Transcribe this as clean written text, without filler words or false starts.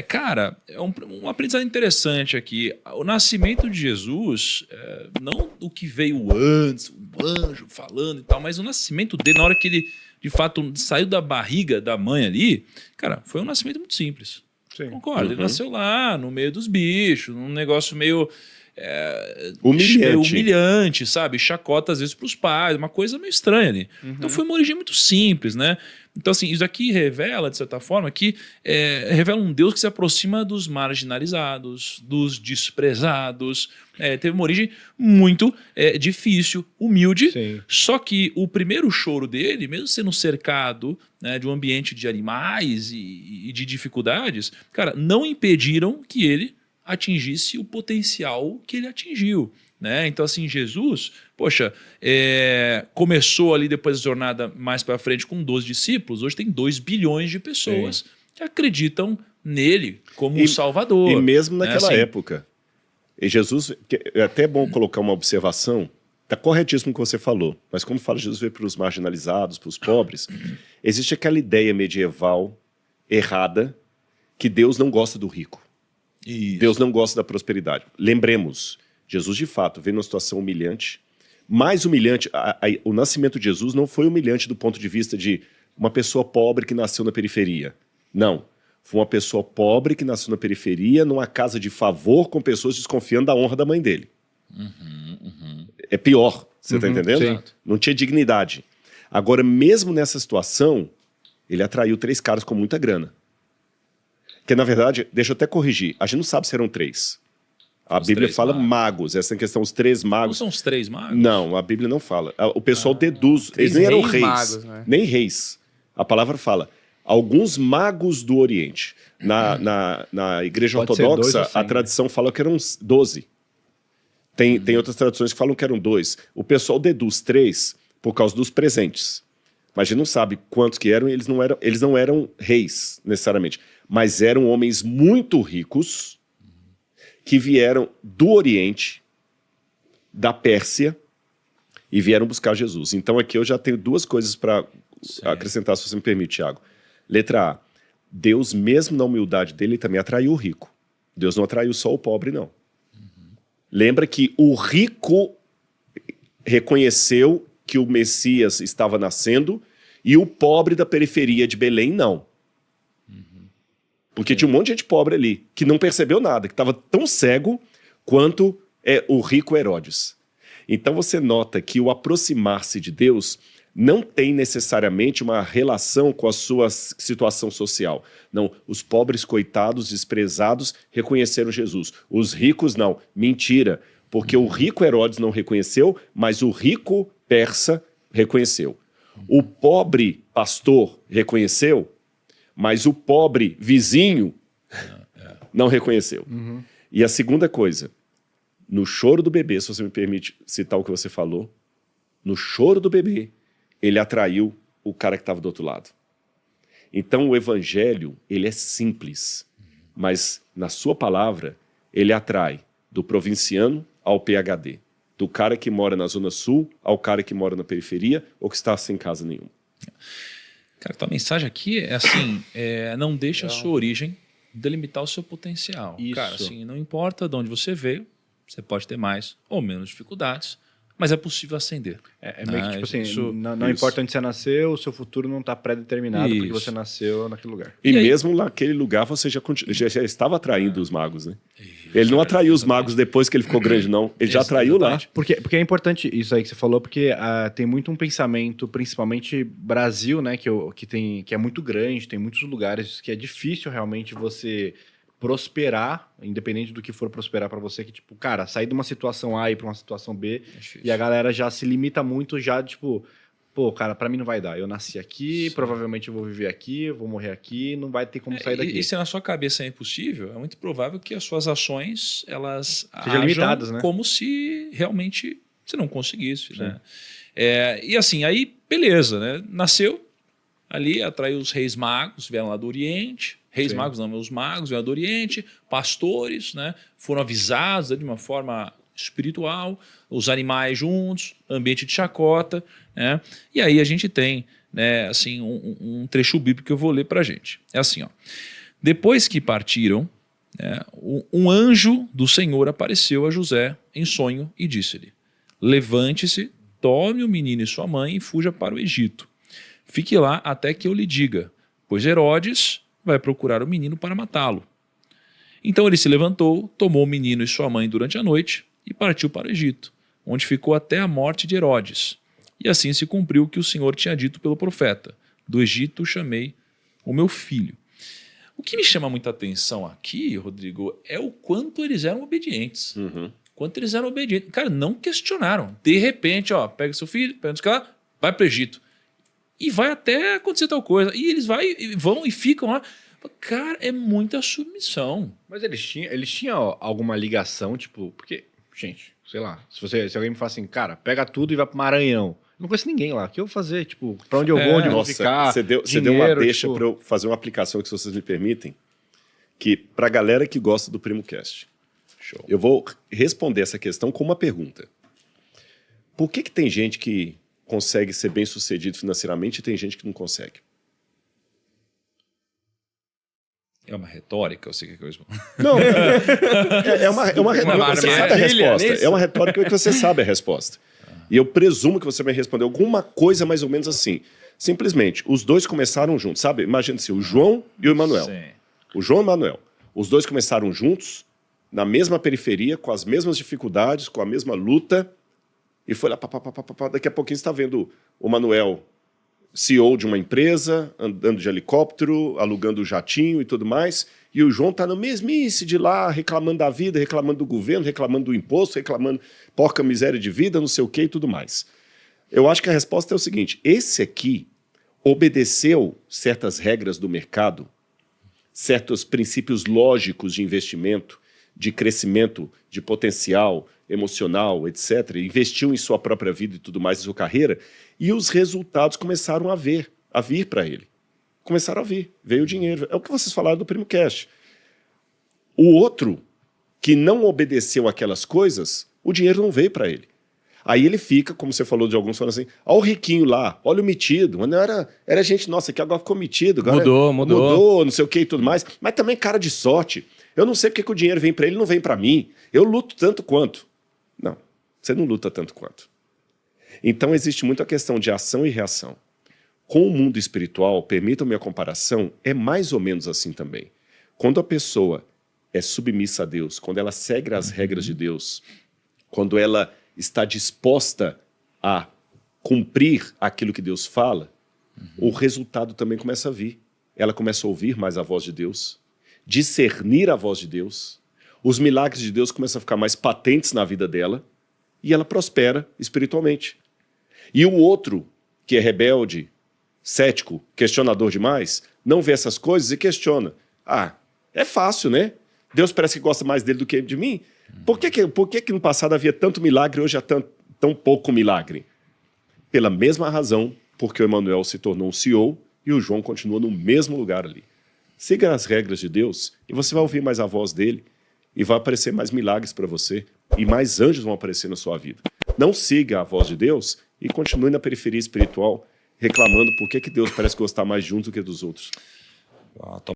Cara, é um aprendizado interessante aqui. O nascimento de Jesus, não o que veio antes, o anjo falando e tal, mas o nascimento dele, na hora que ele, de fato, saiu da barriga da mãe ali, cara, foi um nascimento muito simples. Sim. Concordo, ele nasceu lá, no meio dos bichos, num negócio meio... Humilhante. sabe? Chacota às vezes para os pais, uma coisa meio estranha ali. Então foi uma origem muito simples, né? Então, assim, isso aqui revela, de certa forma, que revela um Deus que se aproxima dos marginalizados, dos desprezados. Teve uma origem muito difícil, humilde. Sim. Só que o primeiro choro dele, mesmo sendo cercado, né, de um ambiente de animais e de dificuldades, cara, não impediram que ele atingisse o potencial que ele atingiu. Né? Então, assim, Jesus, poxa, começou ali depois da jornada mais para frente com 12 discípulos, hoje tem 2 bilhões de pessoas que acreditam nele como o Salvador. E mesmo né? naquela Assim, época, e Jesus, é até bom colocar uma observação, está corretíssimo o que você falou, mas como fala, Jesus veio para os marginalizados, para os pobres, existe aquela ideia medieval errada que Deus não gosta do rico. isso. Deus não gosta da prosperidade. Lembremos, Jesus de fato veio numa situação humilhante, mais humilhante, o nascimento de Jesus não foi humilhante do ponto de vista de uma pessoa pobre que nasceu na periferia. Não, foi uma pessoa pobre que nasceu na periferia, numa casa de favor com pessoas desconfiando da honra da mãe dele. É pior, você está entendendo? sim. Não tinha dignidade. Agora, mesmo nessa situação, ele atraiu 3 caras com muita grana. Que, na verdade, deixa eu até corrigir, a gente não sabe se eram 3. A Bíblia 3 fala magos. magos, essa questão, os 3 Não magos. são os 3 magos? Não, a Bíblia não fala. O pessoal deduz, eles 3 nem eram reis reis, magos, né? nem reis. A palavra fala, alguns magos do Oriente. Na Igreja Pode ser 2 Ortodoxa, ou 100, a tradição fala que eram 12. Tem outras tradições que falam que eram 2. O pessoal deduz 3 por causa dos presentes. Mas a gente não sabe quantos que eram, eles não eram reis, necessariamente. Mas eram homens muito ricos que vieram do Oriente, da Pérsia, e vieram buscar Jesus. Então aqui eu já tenho 2 coisas para acrescentar, se você me permite, Thiago. Letra A. Deus, mesmo na humildade dele, também atraiu o rico. Deus não atraiu só o pobre, não. Lembra que o rico reconheceu que o Messias estava nascendo e o pobre da periferia de Belém não. Porque tinha um monte de gente pobre ali, que não percebeu nada, que estava tão cego quanto o rico Herodes. Então você nota que o aproximar-se de Deus não tem necessariamente uma relação com a sua situação social. Não, os pobres, coitados, desprezados reconheceram Jesus. Os ricos não. Mentira, porque o rico Herodes não reconheceu, mas o rico persa reconheceu. O pobre pastor reconheceu, mas o pobre vizinho não reconheceu. E a segunda coisa, no choro do bebê, se você me permite citar o que você falou, no choro do bebê, ele atraiu o cara que estava do outro lado. Então o evangelho, ele é simples, mas na sua palavra, ele atrai do provinciano ao PhD, do cara que mora na zona sul ao cara que mora na periferia ou que está sem casa nenhuma. Cara, tua mensagem aqui é assim, não deixe a sua origem delimitar o seu potencial. Isso. Cara, assim, não importa de onde você veio, você pode ter mais ou menos dificuldades, mas é possível ascender. Meio que tipo assim, isso- não importa onde você nasceu, o seu futuro não está pré-determinado porque Isso. você nasceu naquele lugar. E E aí- mesmo naquele lugar você já estava atraindo os magos, né? Ele não atraiu os magos depois que ele ficou grande, não. Ele já atraiu lá. Exatamente. Porque é importante isso aí que você falou, porque tem muito um pensamento, principalmente Brasil, né, que é muito grande, tem muitos lugares que é difícil realmente você prosperar, independente do que for prosperar pra você, que tipo, cara, sair de uma situação A e ir pra uma situação B, difícil. e a galera já se limita muito, já tipo, pô, cara, pra mim não vai dar. Eu nasci aqui, Sim. provavelmente eu vou viver aqui, eu vou morrer aqui, não vai ter como sair daqui. E se na sua cabeça é impossível, é muito provável que as suas ações elas Sejam limitadas, né? como se realmente você não conseguisse. Né? E assim, aí beleza, né? Nasceu ali, atraiu os reis magos, vieram lá do Oriente. Reis Sim. magos não, os magos vieram do Oriente, pastores, né? Foram avisados de uma forma espiritual, os animais juntos, ambiente de chacota, né? E aí a gente tem, né, assim, um trecho bíblico que eu vou ler para a gente. É assim, ó. Depois que partiram, um anjo do Senhor apareceu a José em sonho e disse-lhe: levante-se, tome o menino e sua mãe e fuja para o Egito. Fique lá até que eu lhe diga, pois Herodes vai procurar o menino para matá-lo. Então ele se levantou, tomou o menino e sua mãe durante a noite e partiu para o Egito, onde ficou até a morte de Herodes. E assim se cumpriu o que o Senhor tinha dito pelo profeta: do Egito chamei o meu filho. O que me chama muita atenção aqui, Rodrigo, é o quanto eles eram obedientes. Quanto eles eram obedientes. Cara, não questionaram. De repente, ó, pega seu filho, pega os caras, vai para o Egito. E vai até acontecer tal coisa. E eles vão e ficam lá. Cara, é muita submissão. Mas eles tinham alguma ligação, tipo, porque, gente, sei lá, se alguém me fala assim, cara, pega tudo e vai pro Maranhão. Eu não conheço ninguém lá. O que eu vou fazer? Tipo, pra onde eu vou, onde eu vou ficar? Você deu uma deixa para eu fazer uma aplicação que, se vocês me permitem, que pra galera que gosta do PrimoCast, show. Eu vou responder essa questão com uma pergunta. Por que tem gente que consegue ser bem sucedido financeiramente e tem gente que não consegue? É uma retórica, eu sei que é coisa. Não, é uma retórica. Você sabe a resposta. É uma retórica que você sabe a resposta. E eu presumo que você vai responder alguma coisa mais ou menos assim. Simplesmente, os dois começaram juntos, sabe? Imagina assim, o João e o Emanuel. Sim. O João e o Emanuel. Os dois começaram juntos, na mesma periferia, com as mesmas dificuldades, com a mesma luta. E foi lá, daqui a pouquinho você está vendo o Emanuel, CEO de uma empresa, andando de helicóptero, alugando jatinho e tudo mais, e o João está no mesmice de lá, reclamando da vida, reclamando do governo, reclamando do imposto, reclamando porca miséria de vida, não sei o que e tudo mais. Eu acho que a resposta é o seguinte: esse aqui obedeceu certas regras do mercado, certos princípios lógicos de investimento, de crescimento, de potencial emocional, etc. Investiu em sua própria vida e tudo mais, em sua carreira, e os resultados começaram a vir para ele. Começaram a vir, veio o dinheiro. É o que vocês falaram do PrimoCast. O outro, que não obedeceu aquelas coisas, o dinheiro não veio para ele. Aí ele fica, como você falou de alguns, falando assim, olha o riquinho lá, olha o metido. Mas não era gente nossa, que agora ficou metido. Agora mudou, não sei o que e tudo mais. Mas também cara de sorte. Eu não sei porque que o dinheiro vem para ele e não vem para mim. Eu luto tanto quanto. Não, você não luta tanto quanto. Então existe muito a questão de ação e reação. Com o mundo espiritual, permitam-me a comparação, é mais ou menos assim também. Quando a pessoa é submissa a Deus, quando ela segue as regras de Deus, quando ela está disposta a cumprir aquilo que Deus fala, o resultado também começa a vir. Ela começa a ouvir mais a voz de Deus, discernir a voz de Deus, os milagres de Deus começam a ficar mais patentes na vida dela e ela prospera espiritualmente. E o outro, que é rebelde, cético, questionador demais, não vê essas coisas e questiona. Ah, é fácil, né? Deus parece que gosta mais dele do que de mim. Por que no passado havia tanto milagre e hoje há tão pouco milagre? Pela mesma razão, porque o Emanuel se tornou um CEO e o João continua no mesmo lugar ali. Siga as regras de Deus e você vai ouvir mais a voz dele e vai aparecer mais milagres para você e mais anjos vão aparecer na sua vida. Não siga a voz de Deus e continue na periferia espiritual reclamando por que Deus parece gostar mais de um do que dos outros.